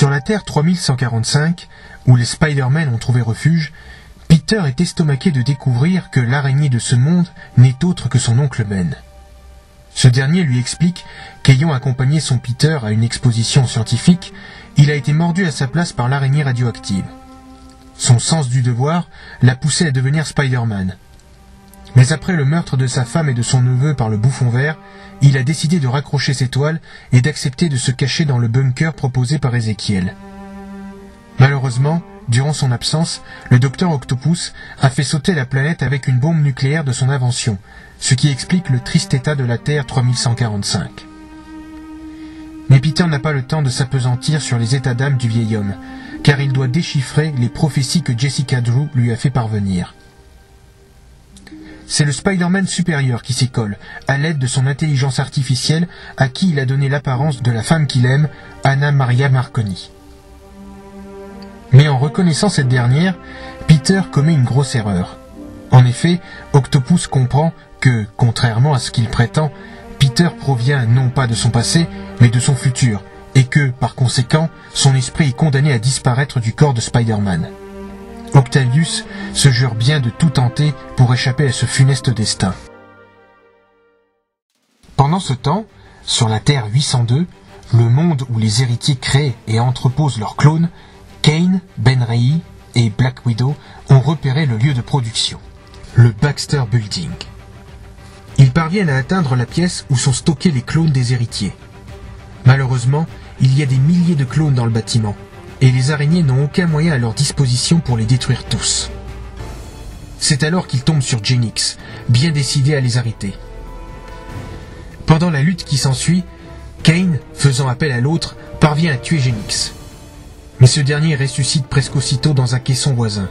Sur la Terre 3145, où les Spider-Man ont trouvé refuge, Peter est estomaqué de découvrir que l'araignée de ce monde n'est autre que son oncle Ben. Ce dernier lui explique qu'ayant accompagné son Peter à une exposition scientifique, il a été mordu à sa place par l'araignée radioactive. Son sens du devoir l'a poussé à devenir Spider-Man. Mais après le meurtre de sa femme et de son neveu par le bouffon vert, il a décidé de raccrocher ses toiles et d'accepter de se cacher dans le bunker proposé par Ezekiel. Malheureusement, durant son absence, le docteur Octopus a fait sauter la planète avec une bombe nucléaire de son invention, ce qui explique le triste état de la Terre 3145. Mais Peter n'a pas le temps de s'appesantir sur les états d'âme du vieil homme, car il doit déchiffrer les prophéties que Jessica Drew lui a fait parvenir. C'est le Spider-Man supérieur qui s'y colle, à l'aide de son intelligence artificielle à qui il a donné l'apparence de la femme qu'il aime, Anna Maria Marconi. Mais en reconnaissant cette dernière, Peter commet une grosse erreur. En effet, Octopus comprend que, contrairement à ce qu'il prétend, Peter provient non pas de son passé, mais de son futur, et que, par conséquent, son esprit est condamné à disparaître du corps de Spider-Man. Octavius se jure bien de tout tenter pour échapper à ce funeste destin. Pendant ce temps, sur la Terre 802, le monde où les héritiers créent et entreposent leurs clones, Kane, Ben Reilly et Black Widow ont repéré le lieu de production, le Baxter Building. Ils parviennent à atteindre la pièce où sont stockés les clones des héritiers. Malheureusement, il y a des milliers de clones dans le bâtiment, et les araignées n'ont aucun moyen à leur disposition pour les détruire tous. C'est alors qu'ils tombent sur Genix, bien décidé à les arrêter. Pendant la lutte qui s'ensuit, Kane, faisant appel à l'autre, parvient à tuer Genix. Mais ce dernier ressuscite presque aussitôt dans un caisson voisin.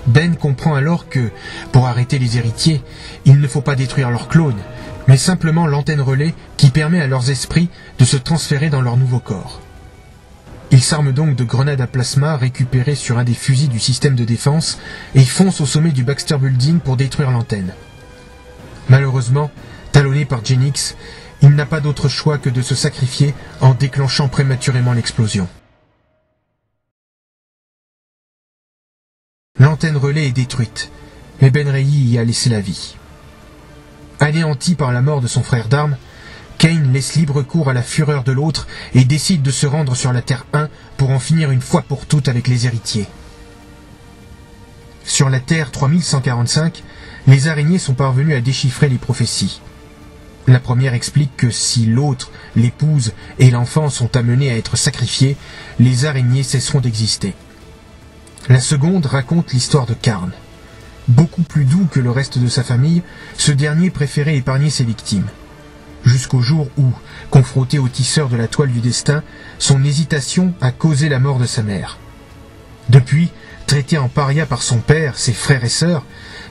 Ben comprend alors que, pour arrêter les héritiers, il ne faut pas détruire leurs clones, mais simplement l'antenne relais qui permet à leurs esprits de se transférer dans leur nouveau corps. Il s'arme donc de grenades à plasma récupérées sur un des fusils du système de défense et fonce au sommet du Baxter Building pour détruire l'antenne. Malheureusement, talonné par Genix, il n'a pas d'autre choix que de se sacrifier en déclenchant prématurément l'explosion. L'antenne relais est détruite, mais Ben Reilly y a laissé la vie. Anéanti par la mort de son frère d'armes, Kane laisse libre cours à la fureur de l'autre et décide de se rendre sur la Terre 1 pour en finir une fois pour toutes avec les héritiers. Sur la Terre 3145, les araignées sont parvenues à déchiffrer les prophéties. La première explique que si l'autre, l'épouse et l'enfant sont amenés à être sacrifiés, les araignées cesseront d'exister. La seconde raconte l'histoire de Karn. Beaucoup plus doux que le reste de sa famille, ce dernier préférait épargner ses victimes. Jusqu'au jour où, confronté au tisseur de la toile du destin, son hésitation a causé la mort de sa mère. Depuis, traité en paria par son père, ses frères et sœurs,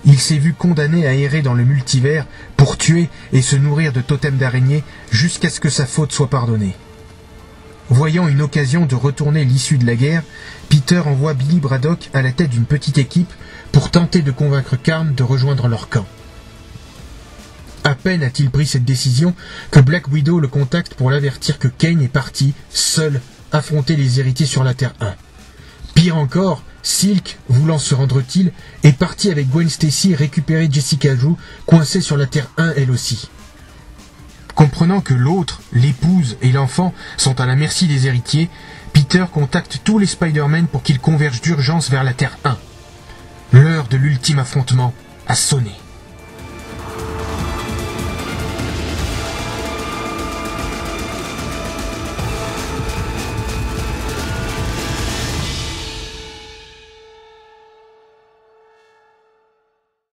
il s'est vu condamné à errer dans le multivers pour tuer et se nourrir de totems d'araignées jusqu'à ce que sa faute soit pardonnée. Voyant une occasion de retourner l'issue de la guerre, Peter envoie Billy Braddock à la tête d'une petite équipe pour tenter de convaincre Karn de rejoindre leur camp. À peine a-t-il pris cette décision que Black Widow le contacte pour l'avertir que Kane est parti, seul, affronter les héritiers sur la Terre 1. Pire encore, Silk, voulant se rendre utile, est parti avec Gwen Stacy récupérer Jessica Drew, coincée sur la Terre 1 elle aussi. Comprenant que l'autre, l'épouse et l'enfant sont à la merci des héritiers, Peter contacte tous les Spider-Man pour qu'ils convergent d'urgence vers la Terre 1. L'heure de l'ultime affrontement a sonné.